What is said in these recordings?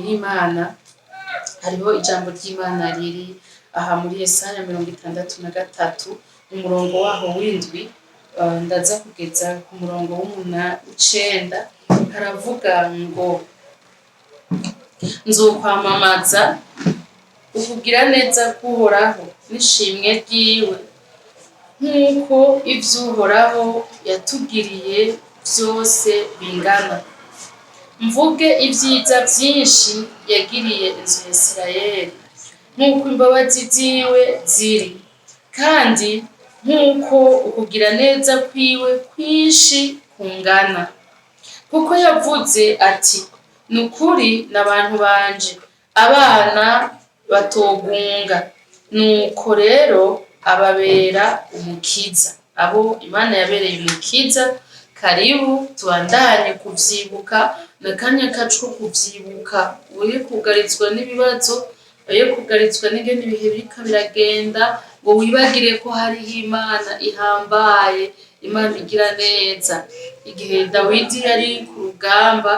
y'Imana hariho ijambo ry'Imana riri aha muri Yesaya 63 umurongo waho w'indwi ndaza kugeza ku murongo w'9 haravuga ngo nzokwamamaza ukugira neza k'Uhoraho n'ishimwe ryiwe nk'uko ivy'Uhoraho yatugiriye vyose bingana. Mvuge ivyiza vyinshi yagiriye inzu ya Isirayeli nk'uko imbabazi ziwe ziri, kandi nk'uko ukugira neza kwiwe kwinshi kungana. Kuko yavuze ati nukuri n'abantu banje abana batogunga, nuko rero ababera umukiza. Abo Imana yabereye umukiza, karibu tubandanye kuvyibuka n'akanya kacu ko kuvyibuka. Uye kugarizwa n'ibibazo, uye kugarizwa n'ingene ibihe biriko biragenda, ngo wibagire ko hariho Imana ihambaye, Imana igira neza. Igihe Dawidi yari ku rugamba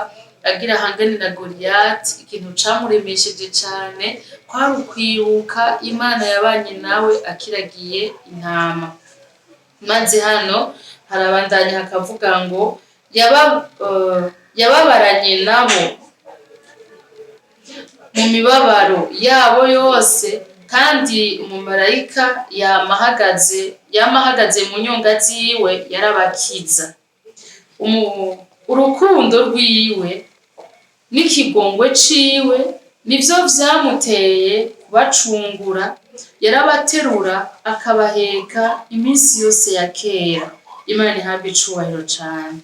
agira ahangane na Goliyati, ikintu camuremesheje cane kwari ukwibuka Imana yabanye nawe akiragiye intama. Maze hano harabandanya hakavuga ngo yababaranye nabo mu mibabaro yabo yose, kandi umumarayika yamahagaze mu nyonga ziwe yarabakiza. Urukundo rwiwe n'ikigongwe ciwe nivyo vyamuteye kubacungura, yarabaterura akabaheka iminsi yose ya kera. Imana ihabwe icubahiro cane.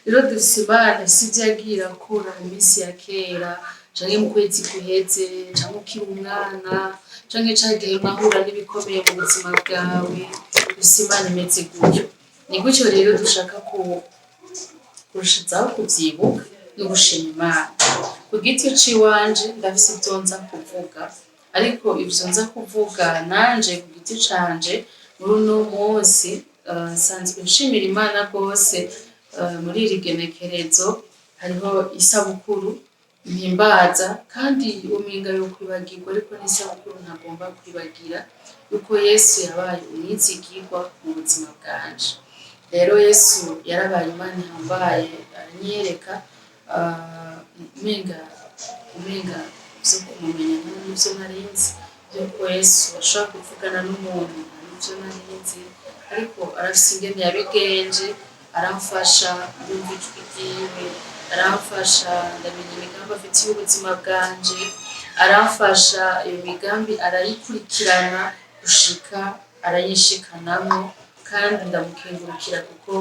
Rero dufise Imana sivyo yagiye irakora mu minsi ya kera, canke mu kwezi guheze, canke ukiri umwana, canke cagihe mahura n'ibikomeye mu buzima bwawe. Dufise Imana imeze gutyo. Ni gutyo rero dushaka kurushizaho kuvyibuka no gushima Imana. Ku giti ciwanje ndafise ivyo nza kuvuga, ariko ivyo nza kuvuga nanje ku giti canje muri uno munsi nsanzwe nshimira Imana rwose. Muri iri genekerezo hariho isabukuru mpimbaza, kandi umenga yo kwibagirwa, ariko n'isabukuru ntagomba kwibagira yuko Yesu yabaye umwizigirwa mu buzima bwanje. Rero Yesu yarabaye Imana ihambaye, aranyereka umenga vyo kumumenya n'ivyo narinzi, yuko Yesu ashobora kuvugana n'umuntu n'ivyo narinzi, ariko arafise ingene yabigenje, aramfasha yumva ijwi ryiwe, aramfasha ndamenya imigambi afitiye ubuzima bwanje, aramfasha iyo migambi arayikurikirana gushika arayishikanamwo, kandi ndamukengurukira kuko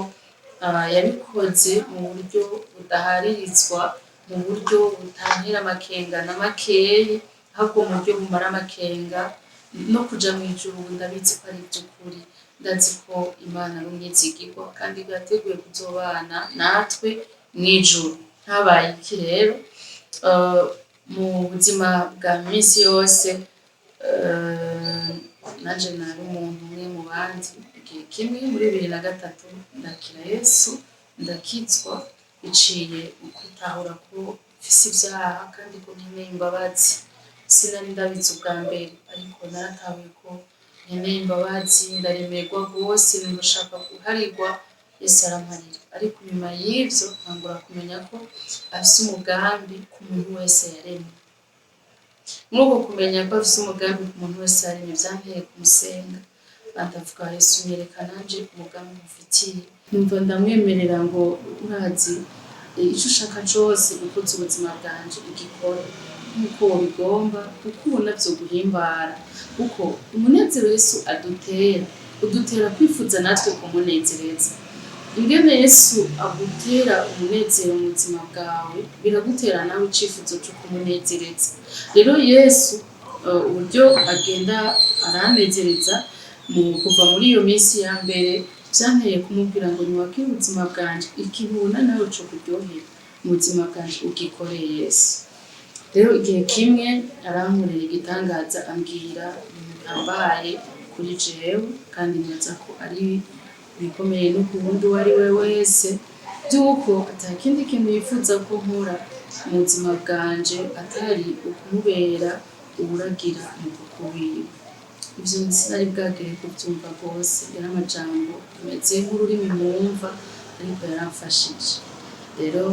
yabikoze mu buryo budaharirizwa, mu buryo butantera amakenga na makeyi, ahubwo mu buryo bumara amakenga. No kuja mw'ijuru ndabizi ko ari ivy'ukuri, ndazi ko Imana ari umwizigirwa, kandi yateguye kuzobana natwe mw'ijuru. Habaye iki rero mu buzima bwa misi yose, nanje nari umuntu umwe mu bandi. Igihe kimwe muri 2003 ndakira Yesu, ndakizwa biciye mu kwitahura ko mfise ivyaha kandi ko nkeneye imbabazi. Sinari ndabizi ubwa mbere, ariko naratahuye ko nkeneye imbabazi, ndaremerwa rwose, ndashaka guharirwa. Yesu aramparira, ariko nyuma y'ivyo ntangura kumenya ko afise umugambi ku muntu wese yaremye. Muri uko kumenya ko afise umugambi ku muntu wese yaremye, vyanteye kumusenga, ndavuga Yesu nyereka nanje umugambi mufitiye. Numva ndamwemerera ngo urazi ico ushaka cose gukuza ubuzima bwanje ugikora nk'uko wobigomba, kuko ubona vyoguhimbara, kuko umunezero Yesu udutera kwifuza natwe kumunezereza. Ingene Yesu agutera umunezero mu buzima bwawe, biragutera nawe icifuzo co kumunezereza. Rero Yesu uburyo agenda aranezereza mu kuva muri iyo minsi ya mbere, vyanteye kumubwira ngo niwakire ubuzima bwanje, ikibuna nawe co kuryohera mu buzima bwanje ugikoreye Yesu. Rero igihe kimwe arankorera igitangaza, ambwira ibihambaye kuri jewe, kandi neza ko ari bikomeye no ku wundi uwo ari we wese, by'uko atakindi kintu yifuza ko nkora mu buzima bwanje atari ukumubera uburagira mu kukubiwe. Ivyo sinari bwagere kuvyumva rwose, yari amajambo ameze nk'ururimi mwumva ariko yaramfashije. Rero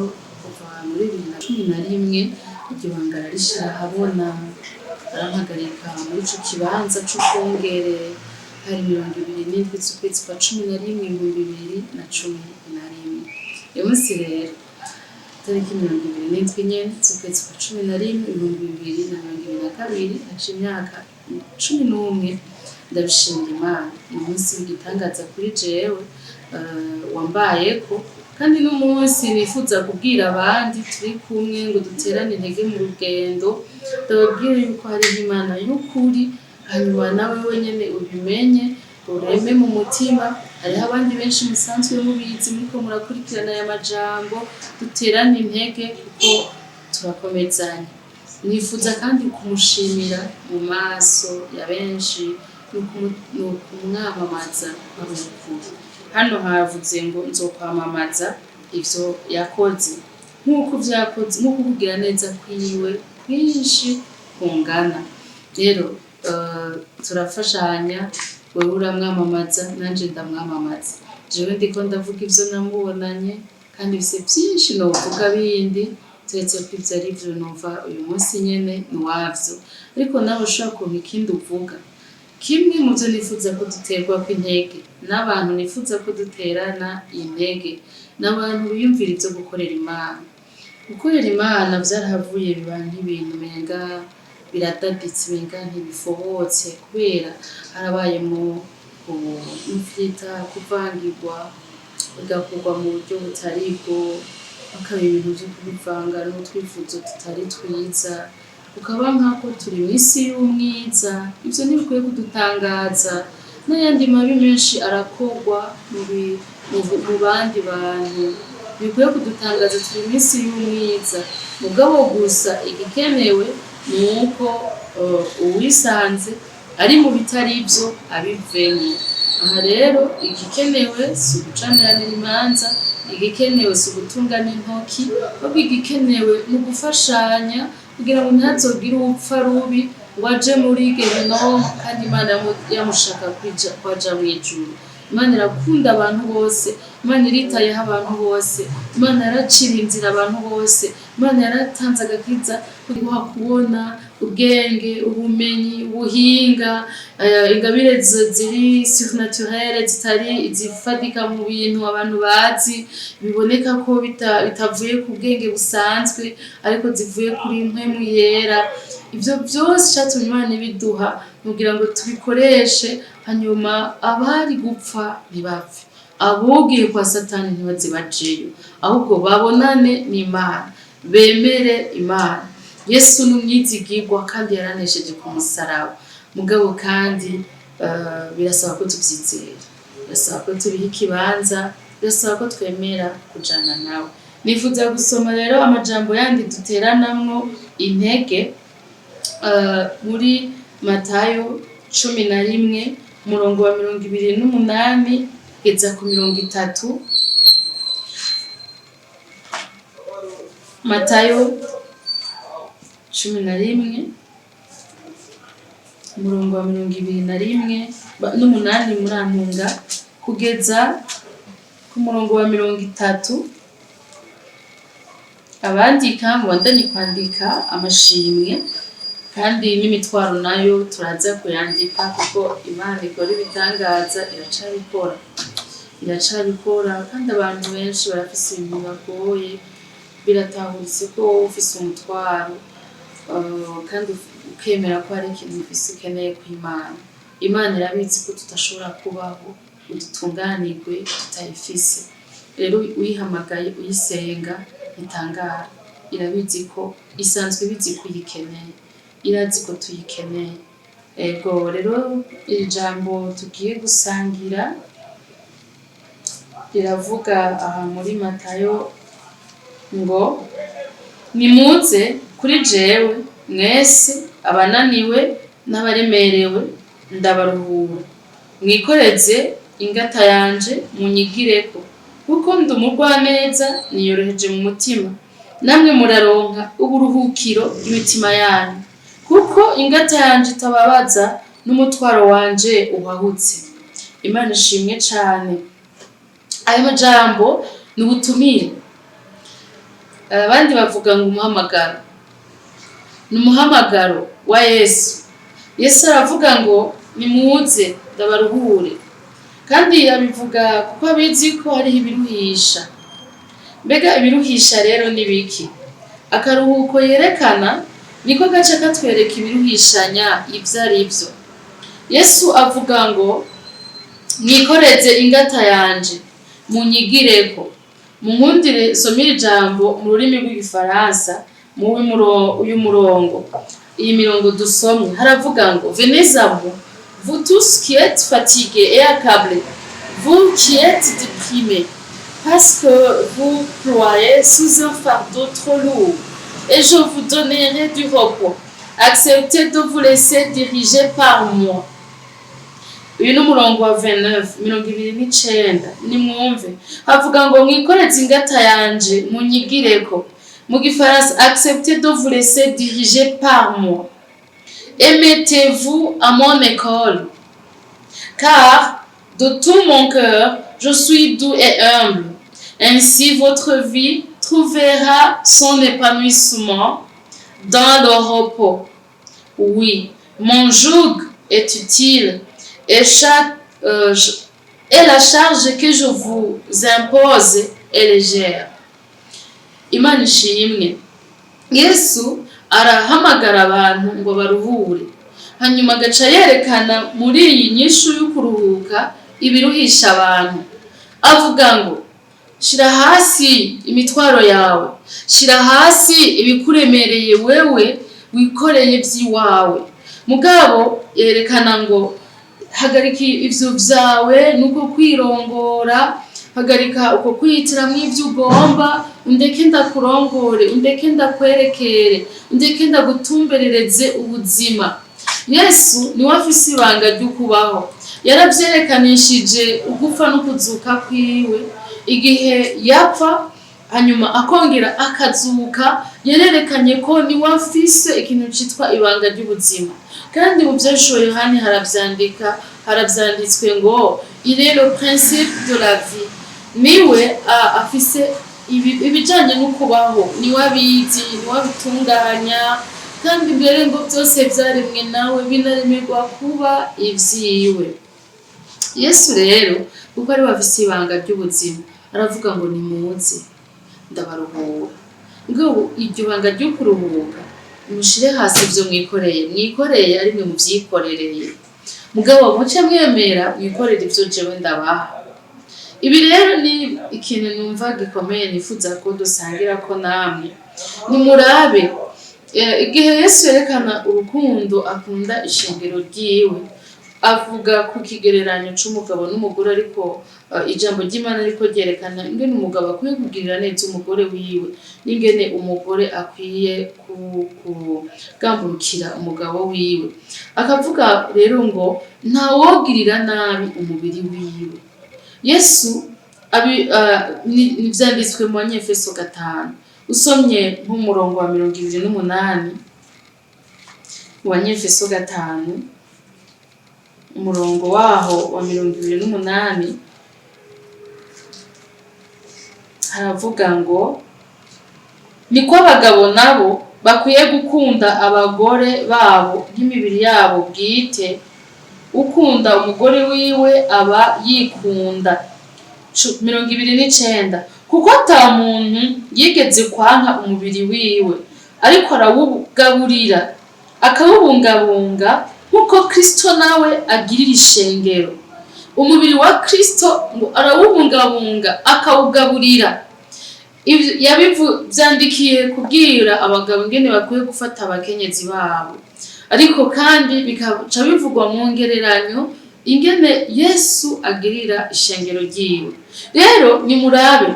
kuva muri 2011 iryo banga rarishira habona, arampagarika muri ico kibanza c'ubwongere hari 27 z'ukwezi kwa 11 2011. Uyu munsi rero tariki 27 nyene z'ukwezi kwa 11 2022 haciye imyaka 11 ndabishimira Imana. Uyu munsi w'igitangaza kuri jewe wambayeko, kandi n'umunsi nifuza kubwira abandi turi kumwe ngo duterane intege mu rugendo, ndababwira yuko hari Imana y'ukuri, hanyuma nawe wenyene ubimenye ureme mu mutima. Hariho abandi benshi musanzwe mubizi muriko murakurikirana aya majambo, duterane intege kuko turakomezanya. Nifuza kandi kumushimira mu maso ya benshi nukumwamamaza abukuru. Hano havuze ngo nzokwamamaza ivyo yakoze nk'uko vyakoze, nk'uko kugira neza kwiwe kwinshi kungana. Rero turafashanya, wewe uramwamamaza nanje ndamwamamaza. Jewe ndiko ndavuga ivyo namubonanye, kandi bise vyinshi novuga bindi turetse ko ivyo ari vyo numva uyu munsi nyene nuwavyo, ariko nawe ushobora kuronka ikindi uvuga. Kimwe mu vyo nifuza ko duterwa kw'intege n'abantu nifuza ko duterana intege n'abantu biyumvira ivyo gukorera Imana. Gukorera Imana vyarahavuye biba nk'ibintu menga biradaditse, menga ntibifobotse, kubera harabaye mu mfita kuvangirwa bigakorwa mu buryo butaribwo, akaba ibintu vyo kubivanga n'utwifuzo tutari twiza, ukaba nkako turi mw'isi y'umwiza. Ivyo ntibikwiye kudutangaza. N'ayandi mabi menshi arakorwa mu bandi bantu, bikwiye kudutangaza. Turi mw'isi y'umwiza, mugabo gusa igikenewe nuko uwisanze ari mu bitari ivyo abivemo. Aha rero igikenewe si ugucaniranira imanza, igikenewe si ugutungana intoki, ahubwo igikenewe ni ugufashanya kugira ngo ntihazogire upfa rubi ngo aje muri Gehinomu kandi Imana yamushaka kwaja mw'ijuru. Imana irakunda abantu bose, Imana iritayeho abantu bose, Imana yaracira inzira abantu bose, Imana yaratanze agakiza kuguha kubona, ubwenge, ubumenyi, ubuhinga, ingabire ziri surnaturelle zitari zifatika mu bintu abantu bazi, biboneka ko bitavuye ku bwenge busanzwe ariko zivuye kuri mpwemu yera. Ivyo byose cyatumye Imana ibiduha kugira ngo tubikoreshe, hanyuma abari gupfa ntibapfe, abogiye kwa Satani ntibaze bajeyo, ahubwo babonane n'Imana, bemere Imana. Yesu n'umwizigirwa kandi yaranesheje ku musaraba, mugabo kandi birasaba ko tuvyizera, birasaba ko tubiha ikibanza, birasaba ko twemera kujana nawe. Nifuza gusoma rero amajambo yandi duteranamwo intege muri Matayo 11 umurongo wa 28 kugeza ku 30. Matayo 11 umurongo wa 21 n'umunani murantunga kugeza ku murongo wa 30. Abandika mubandanye kwandika amashimwe kandi n'imitwaro nayo turaza kuyandika, kuko Imana ikora ibitangaza, iracabikora kandi abantu benshi barafise ibintu bagoye. Biratahuritse ko wowe ufise umutwaro kandi ukemera ko hari ikintu ufise ukeneye kw'Imana. Imana irabizi ko tutashobora kubaho udutunganirwe tutayifise. Rero uyihamagaye uyisenga itangara, irabizi ko isanzwe ibizi ko uyikeneye, irazi ko tuyikeneye. Ego rero iri jambo tugiye gusangira riravuga aha muri Matayo ngo nimuze kuri jewe mwese abananiwe n'abaremerewe ndabaruhura, mwikoreze ingata yanje munyigireko, kuko ndi umugwaneza niyoroheje mu mutima, namwe muraronka uburuhukiro imitima yanyu, kuko ingata yanje itababaza n'umutwaro wanje uhahutse. Imana ishimwe cane. Ayo majambo n'ubutumire. Abandi bavuga ngo umuhamagaro. N'umuhamagaro wa Yesu. Yesu aravuga ngo nimuze ndabaruhure. Kandi abivuga kuko abizi ko hariho ibiruhisha. Mbega ibiruhisha rero ni biki? Akaruhuko yerekana niko gace katwereka ibiruhishanya ivyo ari vyo. Yesu avuga ngo mwikoreze ingata yanje munyigireko. Munkundire somira ijambo mu rurimi rw'igifaransa uyu murongo. Iyi mirongo dusomye haravuga ngo venez à moi, vous tous qui êtes fatigués et accablés, vous qui êtes déprimés, parce que vous ployez sous un fardeau trop lourd, et je vous donnerai du repos. Acceptez de vous laisser diriger par moi. Uyu n'umurongo wa 29 nimwumve havuga ngo mwikoreze ingata yanje munyigireko. Mu gifaransa acceptez de vous laisser diriger par moi et mettez-vous à mon école, car de tout mon cœur je suis doux et humble. Ainsi votre vie trouvera son épanouissement dans le repos. Oui, mon joug est utile et la charge que je vous impose est légère. Imana ishimwe. Yesu arahamagara abantu ngo baruhure, hanyuma agaca yerekana muri iyi nyishu y'ukuruhuka ibiruhisha abantu. Avuga ngo shira hasi imitwaro yawe, shira hasi ibikuremereye wewe wikoreye by'iwawe. Mugabo yerekana ngo hagarika ivyo vyawe nuko kwirongora, hagarika uko kwihitiramwo ivyo ugomba, undeke ndakurongore, undeke ndakwerekere, undeke ndagutumberereze ubuzima. Yesu niwe afise ibanga ry'ukubaho. Yaravyerekanishije ugupfa no kuzuka kwiwe igihe yapfa hanyuma akongera akazuka. Yarerekanye ko niwe afise ikintu citwa ibanga ry'ubuzima. Kandi mu vyesho Yohani haravyanditswe ngo il est le principe de la vie. Niwe afise ibijanye n'ukubaho, niwe abizi, niwe abitunganya, kandi mbere ngo byose vyaremwe nawe binaremerwa kuba ivyiwe. Yesu rero kuko ari afise ibanga ry'ubuzima aravuga ngo nimuze ndabaruhura. Ngo iryo banga ryo kuruhuka mushire hasi ivyo mwikoreye ari mwe muvyikorereye. Mugabo muce mwemera mwikorere ivyo jewe ndabaha. Ibi rero ni ikintu numva gikomeye nifuza ko dusangira ko namwe. Nimurabe igihe Yesu yerekana urukundo akunda ishengero ryiwe, avuga ku kigereranyo c'umugabo n'umugore, ariko ijambo ry'Imana ariko ryerekana ingene umugabo akwiye kugirira neza umugore wiwe n'ingene umugore akwiye kugamburukira umugabo wiwe. Akavuga rero ngo nta wogirira nabi umubiri wiwe. Yesu nivyanditswe mu Efeso 5. Usomye nk'umurongo wa 28 wa Efeso 5 umurongo waho wa 28 haravuga ngo niko abagabo nabo bakwiye gukunda abagore babo nk'imibiri yabo bwite. Ukunda umugore wiwe aba yikunda. 29 kuko ata muntu yigeze kwanka umubiri wiwe, ariko arawugaburira akawubungabunga nkuko Kristo nawe agirira ishengero. Umubiri wa Kristo ngo arawubungabunga akawugaburira. Yabivyandikiye kubwira abagabo ingene bakwiye gufata abakenyezi babo, ariko kandi bikaca bivugwa mu ngereranyo ingene Yesu agirira ishengero ryiwe. Rero nimurabe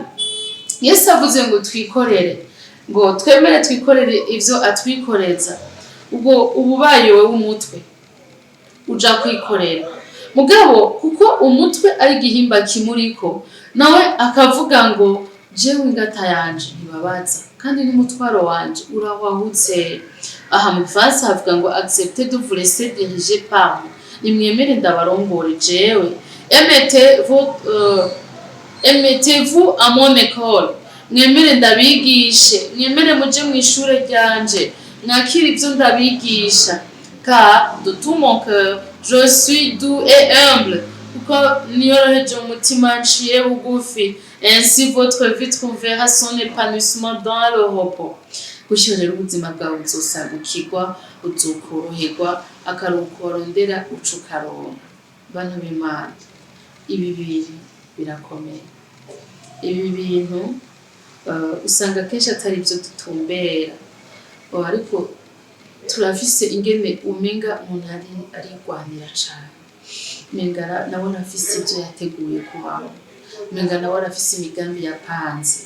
Yesu avuze ngo twikorere, ngo twemere twikorere ivyo atwikoreza. Ubwo ububaye wewe umutwe uja kwikorera. Mugabo kuko umutwe ari igihimba kimuriko, nawe akavuga ngo jewe ingata yanje ntibabaza. kandi n'umutwaro wanje urawahutse. Aha mu Gifaransa havuga ngo acceptez de vous laisser diriger par moi, nimwemere ndabarongore jewe. Mettez-vous à mon école, mwemere ndabigishe, mwemere muje mu ishure ryanje, mwakire ivyo ndabigisha. Car de tout mon cœur je suis doux et humble, kuko niyoroheje mu mutima nciye bugufi. Ainsi votre vie trouvera son épanouissement dans le repos. Gutyo rero ubuzima bwawe buzosagukirwa, buzokoroherwa, akaruhuko rondera ucukaronka. Bantu b'Imana, ibi bintu birakomeye. Ibi bintu usanga kenshi atari byo dutumbera, ariko turafise ingene umenga umuntu arigwanira cane. Menga nabona afise ibyo yateguye kubaho, menga nawe arafise imigambi yapanze,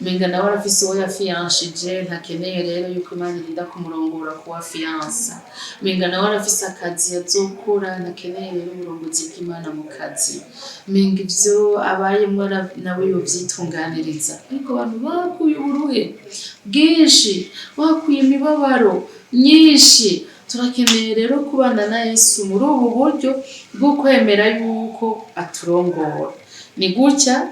menga nawe arafise uwo yafiyanshije, ntakeneye rero yuko Imana irinda kumurongora kuwa fiyansa. Menga nawe arafise akazi yazokora, ntakeneye rero uburongozi bw'Imana mu kazi. Menga ivyo abayemwo nawe yovyitunganiriza. Ariko abantu bakuye uburuhe bwinshi, bakuye imibabaro nyinshi. Turakeneye rero kubana na Yesu muri ubu buryo bwo kwemera yuko aturongora. Ni gutya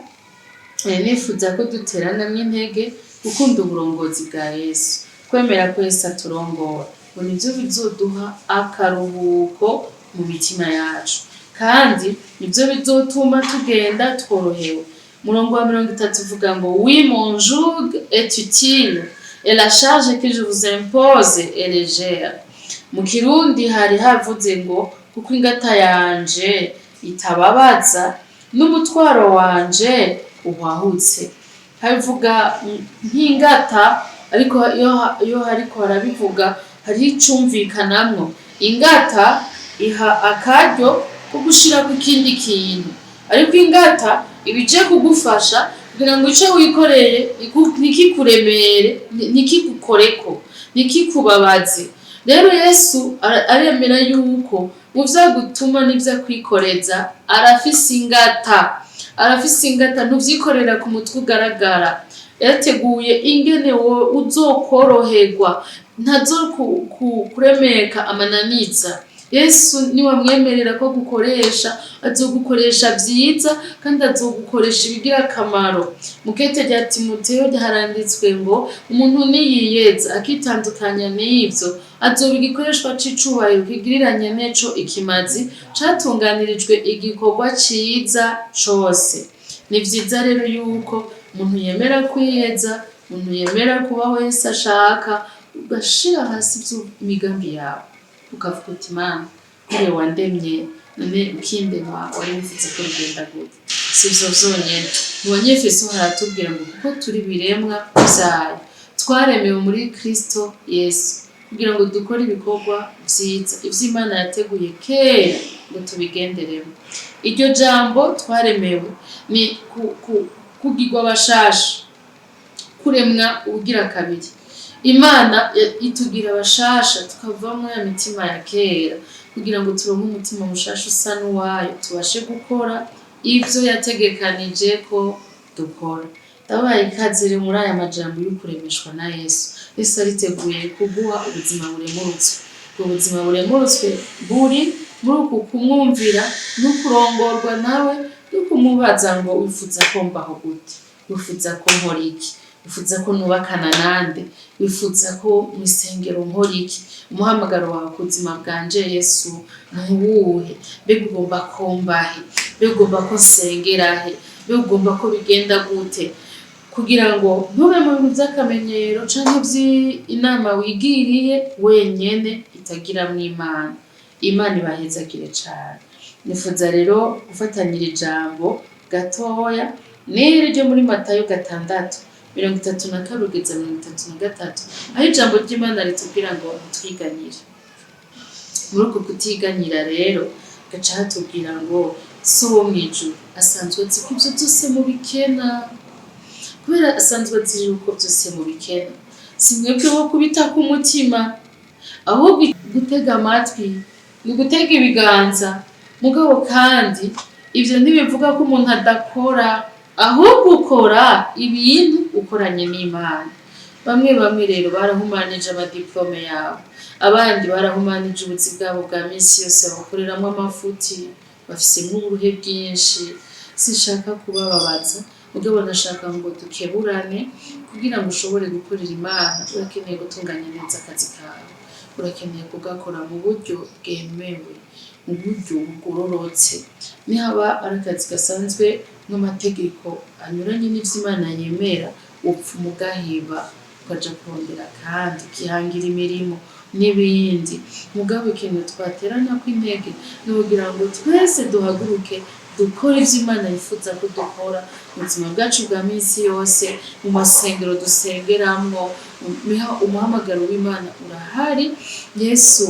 nifuza ko duterana mw'intege gukunda uburongozi bwa Yesu, kwemera ko Yesu aturongora, ngo nivyo bizoduha akaruhuko mu mitima yacu, kandi nivyo bizotuma tugenda tworohewe. Murongo wa 30 uvuga ngo oui mon joug est utile et la charge que je vous impose est légère. Mu Kirundi hari havuze ngo kuko ingata yanje itababaza n'umutwaro wanje uhahutse. Habivuga nk'ingata, ariko iyo hariko harabivuga hari icumvikanamwo. Ingata iha akaryo ko gushira ku kindi kintu, ariko ingata ibije kugufasha kugira ngo ico wikoreye nikikuremere, nikigukoreko, nikikubabaze. Rero Yesu aremera yuko mu vyagutuma n'ivyo kwikoreza arafise ingata, ntuvyikorera ku mutwe ugaragara. Yateguye ingene uzokoroherwa, ntazokuremeka amananiza. Yesu niwamwemerera ko gukoresha, azogukoresha vyiza kandi azogukoresha ibigira akamaro. Mu kete rya Timoteyo haranditswe ngo umuntu niyiyeza akitandukanya n'ivyo, azoba igikoreshwa c'icubahiro kigiriranye neco ikimazi, catunganirijwe igikorwa ciza cose. Ni vyiza rero yuko umuntu yemera kwiyeza, umuntu yemera kubaho Yesu ashaka, ugashira hasi imigambi yawe, ukavuga uti Mana, niwe wandemye, none ukindema wari wifuza ko bigenda gute. Sivyo vyonyene, mu Banyefeso haratubwira ngo kuko turi biremwa vyayo, twaremewe muri Kristo Yesu, kugira ngo dukore ibikorwa vyiza ivyo Imana yateguye kera ngo tubigenderemo. Iryo jambo twaremewe ni kugirwa bashasha, kuremwa ubugira kabiri. Imana itugira bashasha tukavamwo ya mitima ya kera, kugira ngo turonke umutima mushasha usa n'uwayo, tubashe gukora ivyo yategekanije ko dukora. Ndabaye ikaze rero muri aya majambo y'ukuremeshwa na Yesu. Yesu ariteguye kuguha ubuzima buremurutswe. Ubuzima buremurutswe buri muri uku kumwumvira no kurongorwa nawe, no kumubaza ngo wifuza ko mbaho gute, wifuza ko nkora iki, wifuza ko nubakana nande, wifuza ko mwisengero nkora iki. Umuhamagaro wawe ku buzima bwanje Yesu ntuwuhe, mbega ugomba ko mbahe, mbega ugomba ko nsengerahe, mbega ugomba ko bigenda gute, kugira ngo ntube mu bintu vy'akamenyero canke vy'inama wigiriye wenyene itagiramwo Imana. Imana ibahezagire cane. Nifuza rero gufatanyira ijambo gatoya n'iri ryo muri Matayo 6:32-33, aho ijambo ry'Imana ritubwira ngo twiganyire. Muri uko kutiganyira rero gaca hatubwira ngo so wo mw'ijuru asanzwe azi ko ivyo vyose mubikena. Kubera asanzwe azi yuko vyose mubikena, si mwebwe wo kubita ku mutima, ahubwo gutega amatwi ni gutega ibiganza. Mugabo kandi ivyo ntibivuga ko umuntu adakora, ahubwo ukora ibintu ukoranye n'Imana. bamwe rero barahumanije amadiplome yabo, abandi barahumanije ubuzi bwabo bwa minsi yose bakoreramwo amafuti, bafisemwo uburuhe bwinshi. Sinshaka kubababaza, mugabo ndashaka ngo dukeburane kugira ngo ushobore gukorera Imana. Urakeneye gutunganya neza akazi kawe, urakeneye kugakora mu buryo bwemewe, mu buryo bugororotse. Nihaba ari akazi gasanzwe n'amategeko anyuranye n'ivy'Imana yemera, upfuma ugaheba ukaja kurondera kandi ukihangira imirimo n'ibindi. Mugabo ikintu twateranya kw'intege ni kugira ngo twese duhaguruke dukora ivyo Imana yifuza ko dukora mu buzima bwacu bwa minsi yose, mu masengero dusengeramwo. Umuhamagaro w'Imana urahari. Yesu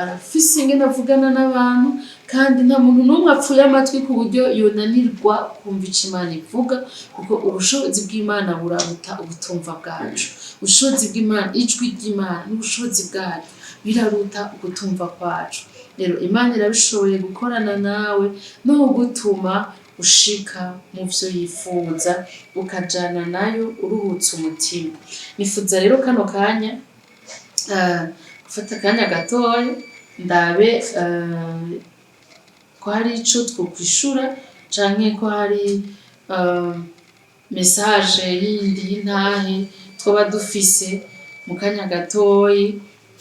arafise ingene avugana n'abantu, kandi nta muntu n'umwe apfuye amatwi ku buryo yonanirwa kumva ico Imana ivuga, kuko ubushobozi bw'Imana buraruta ubutumva bwacu. Ubushobozi bw'Imana, ijwi ry'Imana n'ubushobozi bwayo biraruta ugutumva kwacu. Rero Imana irabishoboye gukorana nawe no gutuma ushika mu vyo yifuza, ukajana nayo uruhutse umutima. Nifuza rero kano kanya gufata akanya gatoya ndabe ko hari ico twokwishura canke ko hari message yindi y'intahe twoba dufise mu kanya gatoyi,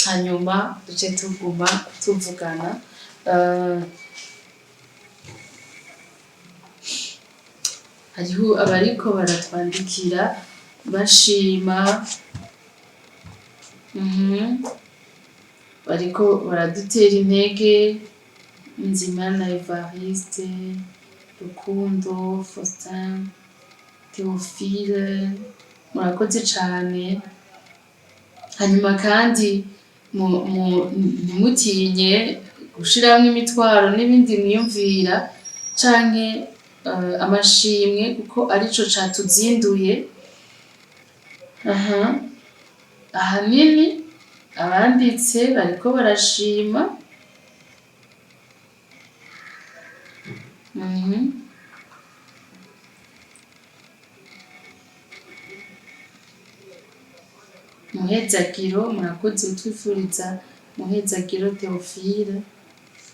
hanyuma duce tuguma tuvugana. Hariho abariko baratwandikira bashima, bariko baradutera intege. Nzimana Evariste, Rukundo, Faustin, Theophile, murakoze cane. Hanyuma kandi ntimutinye gushiramwo imitwaro n'ibindi mwiyumvira canke amashimwe, kuko arico catuzinduye. Ahanini abanditse bariko barashima. Muhezagiro, murakoze utwifuriza muhezagiro Theophile,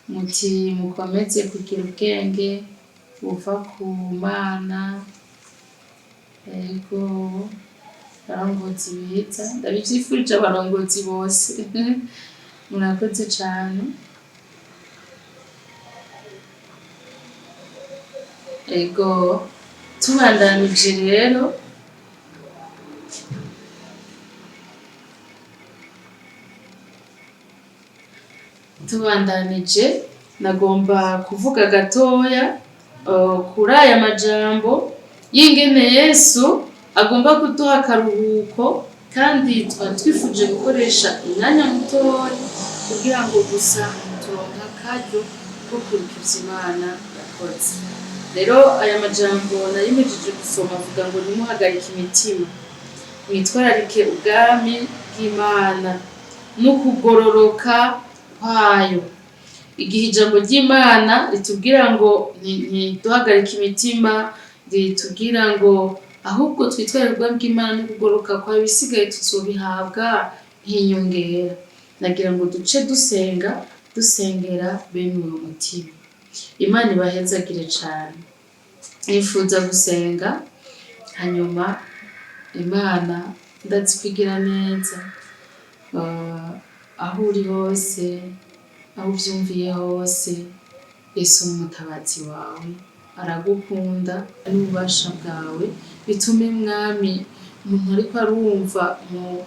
muti mukomeze kugira ubwenge buva ku Mana. Ego barongozi beza, ndabivyifurije abarongozi bose. Murakoze cane. Ego tubandanije rero, nagomba kuvuga gatoya kuri aya majambo y'ingene Yesu agomba kuduha akaruhuko, kandi twifuje gukoresha umwanya mutoya kugira ngo gusa turonke akaryo ko kurikira Imana yakoze. Rero aya majambo nayimejeje gusoma avuga ngo ntimuhagarike imitima, mwitwararike ubwami bw'Imana n'ukugororoka kwayo. Igihe ijambo ry'Imana ritubwira ngo ntiduhagarike imitima, ritubwira ngo ahubwo twitwararike ubwami bw'Imana n'ukugororoka kwayo, ibisigaye tuzobihabwa nk'inyongera. Nagira ngo duce dusengera bene uwo mutima. Imana ibahezagire cane. Nifuza gusenga, hanyuma Imana ndazi kwigira neza. Aho uri hose, aho uvyumviye hose, Yesu n'umutabazi wawe, aragukunda n'ububasha bwawe. Bitume mwami umuntu ariko arumva mu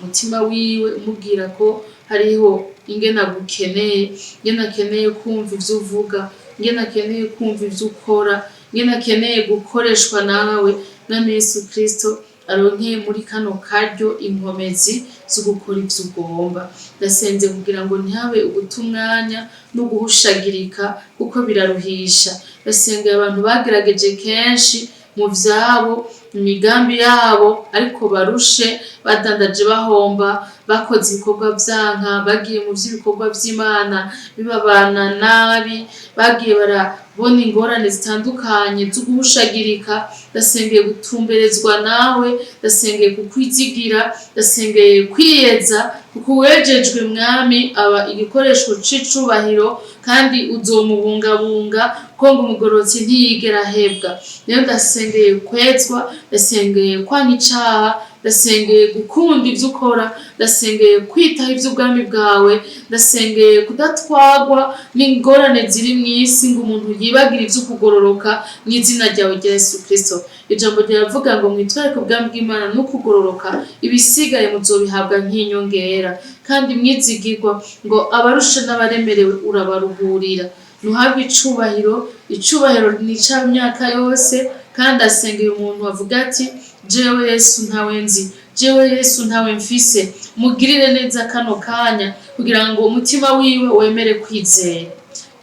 mutima wiwe umubwira ko hariho ingene agukeneye, ingene akeneye kumva ivyo uvuga, ingene akeneye kumva ivyo ukora, ingene akeneye gukoreshwa nawe. Mwami Yesu Kristo aronkeye muri kano karyo inkomezi zo gukora ivyo ugomba. Ndasenze kugira ngo ntihabe uguta umwanya no guhushagirika, kuko biraruhisha. Ndasengeye abantu bagerageje kenshi mu vyabo, imigambi yabo, ariko barushe, badandaje bahomba, bakoze ibikorwa vyanka, bagiye mu vy'ibikorwa vy'Imana bibabana nabi, bagiye barabona ingorane zitandukanye zo guhushagirika, ndasengeye gutumberezwa nawe, ndasengeye kukwizigira, ndasengeye kwiyeza, kuko wejejwe mwami aba igikoresho c'icubahiro kandi uzomubungabunga, ko ngo umugororotsi ntiyigera ahebwa. Rero ndasengeye kwezwa, ndasengeye kwanka icaha, ndasengeye gukunda ivyo ukora, ndasengeye kwitaho ivy'ubwami bwawe, ndasengeye kudatwagwa n'ingorane ziri mw'isi ngo umuntu yibagira ivyo kugororoka, mw'izina ryawe rya Yesu Kristo. Ijambo riravuga ngo mwitwararike ubwami bw'Imana no kugororoka, ibisigaye muzobihabwa nk'inyongera. Kandi mwizigirwa ngo abarusha n'abaremerewe urabaruhurira. Nuhabwe icubahiro ni ic'imyaka yose. Kandi asengeye umuntu avuga ati jewe Yesu ntawe nzi, jewe Yesu ntawe mfise, mugirire neza kano kanya kugira ngo umutima wiwe wemere kwizera.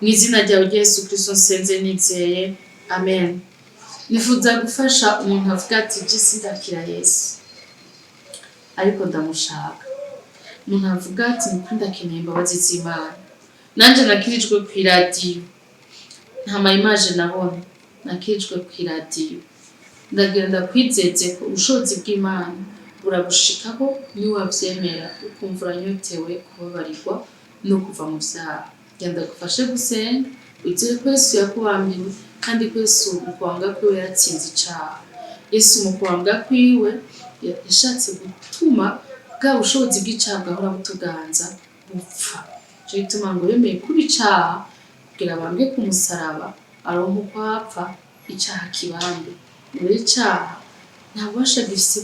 Mw'izina ryawe Yesu Kristo nsenze nizeye, amen. Nifuza gufasha umuntu avuga ati je sindakira Yesu ariko ndamushaka. Umuntu avuga ati ndakeneye imbabazi z'Imana. Nanje nakirijwe kw'Iradio, nta mayimaje nabona, nakirijwe kw'Iradio. Ndagenda kwizeze ko ubushobozi bw'Imana buragushikaho niwavyemera, ukumva uranyotewe kubabarirwa no kuva mu vyaha. Genda gufashe gusenga, wizere ko Yesu yakubambiwe, kandi ko Yesu mu kubambwa kwiwe yaratsinze icaha. Yesu mu kubambwa kwiwe yashatse gutuma bwa bushobozi bw'icaha bwahora butuganza bupfa. Nico gituma ngo yemeye kuba icaha kugira abambwe ku musaraba, aronke uko apfa, icaha kibambe. Muri icaha nta bubasha gifise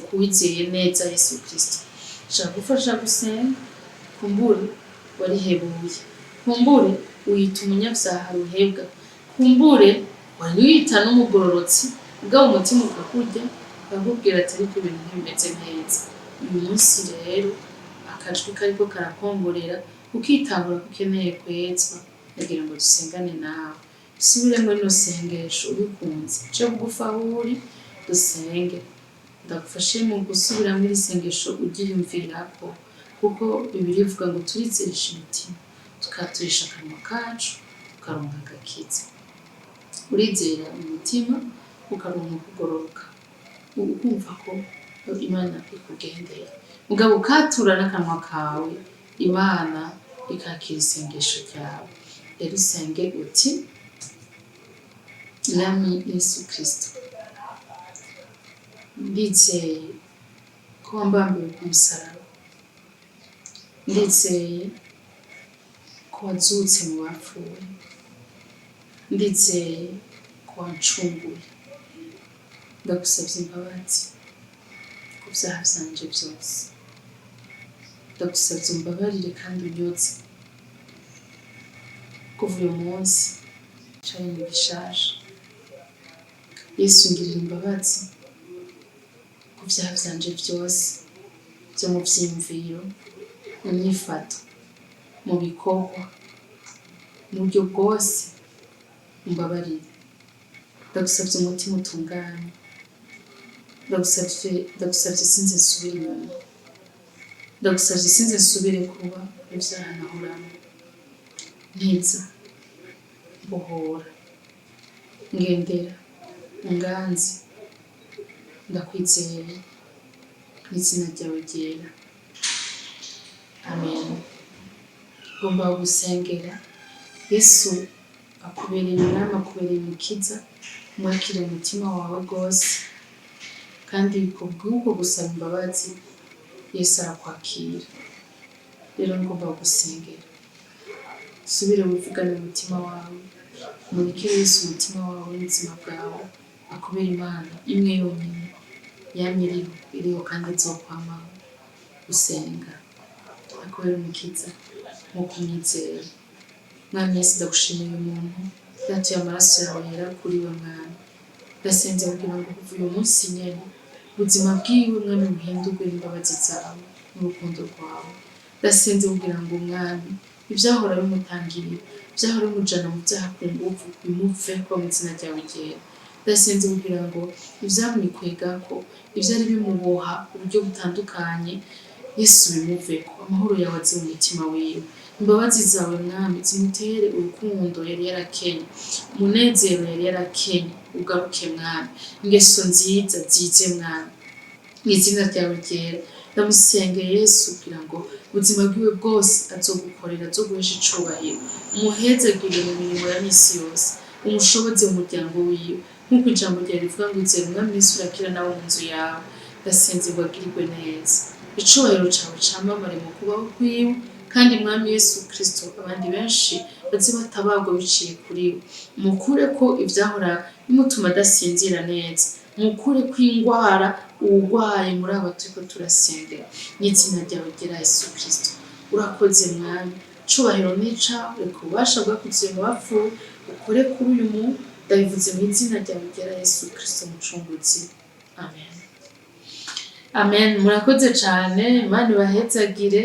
kuwizeye neza Yesu Kristo. Shaka gufasha gusenga, kumbure warihebuye, kumbure uyita umunyavyaha ruhebwa, kumbure wari wiyita n'umugororotsi, ubwo umutima ukakurya bakubwira ati ariko ibintu ntibimeze neza. Uyu munsi rero akajwi kariko karakongorera, ukitahura ko ukeneye kwezwa, ndagira ngo dusengane nawe. Subiremo rino sengesho ubikunze, je bugufi aho uri dusenge. Ndagufashe mu gusubira muri sengesho ugiyumvirako, kuko Bibiliya ivuga ngo turizeshe imitima, tukaturisha akanwa kacu, tukaronka agakiza. Urizera umutima ukaronka kugororoka, ukumva ko Imana ikugendeye. Mugabo ukatura n'akanwa kawe, Imana ikakira isengesho ryawe. Rero usenge uti: Mwami Yesu Kristo, ndizeye ko wambambiwe ku musaraba, ndizeye ko wazutse mu bapfuye, ndizeye ko wancunguye. Ndagusavye imbabazi ku vyaha vyanje vyose, ndagusavye umbabarire kandi unyoze. Kuva uyu munsi cari mu gishasha. Yesu ngirira imbabazi ku vyaha vyanje vyose, vyo mu vyiyumviro, mu myifato, mu bikorwa, mu buryo bwose, umbabarire. Ndagusavye umutima utunganye, ndagusavye sinze nsubire inyuma, ndagusavye sinze nsubire kuba ivyaha nahoramwo. Nkiza, mbohora, ngendera, unganze, ndakwizeye n'izina ryawe ryera, amen. Ngomba gusengera Yesu akubereye umwami, akubereye umukiza, umwakire mu mutima wawe rwose, kandi kubw'uko gusaba imbabazi Yesu arakwakira. Rero ngomba gusengera, subire wivugane mu mutima wawe, umurikire Yesu umutima wawe n'ubuzima bwawe, akubera Imana imwe yonyine yamye iriho kandi izokwamaho. Gusenga akubera umukiza nk'uko umwizera. Mwami Yesu, ndagushimiye umuntu yatuye amaraso yawe yera kuri we Mwami. Ndasenze kugira ngo kuva uyu munsi nyene ubuzima bwiwe Mwami buhindurwe n'imbabazi zawe n'urukundo rwawe. Ndasenze kugira ngo Mwami ivyahora bimutangirira, ivyahora bimujana mu vyaha ku nguvu bimuveko mu izina ryawe ryera. Ndasenze kugira ngo ivyamwikwegako, ivyari bimuboha uburyo butandukanye, Yesu bimuveko, amahoro yawe aze mu mutima wiwe, imbabazi zawe mwami zimutere urukundo yari yarakenye, umunezero yari yarakenye ugaruke mwami, ingeso nziza zize mwami, mw'izina ryawe ryera ndamusengeye Yesu kugira ngo ubuzima bwiwe bwose azogukorera, azoguhesha icubahiro, umuhezagire mu mirimo ya misi yose, umushoboze mu muryango wiwe, nk'uko ijambo ryawe rivuga ngo izere umwami Yesu urakira nawe mu nzu yawe, ndasenze ngo agirirwe neza, icubahiro cawe camamare mu kubaho kwiwe, kandi mwami Yesu Kristo abandi benshi baze batabagwa biciye kuri we, mukure ko ivyahora bimutuma adasinzira neza, mukure ko ingwara uwugwaye muri aba turiko turasengera, n'izina ryawe ryera Yesu Kristo, urakoze mwami, icubahiro ni icawe, reka ububasha bwakuziye mu bapfuye ukore kuri uyu muntu, ndabivuze mw'izina ryawe ryera Yesu Kristo mucunguzi, amen. Amen, murakoze cane, Imana ibahezagire,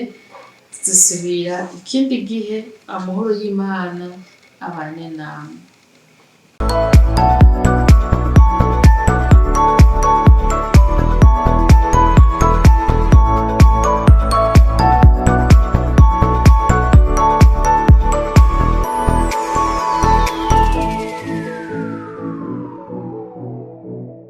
tuzosubira ikindi gihe, amahoro y'Imana abane namwe.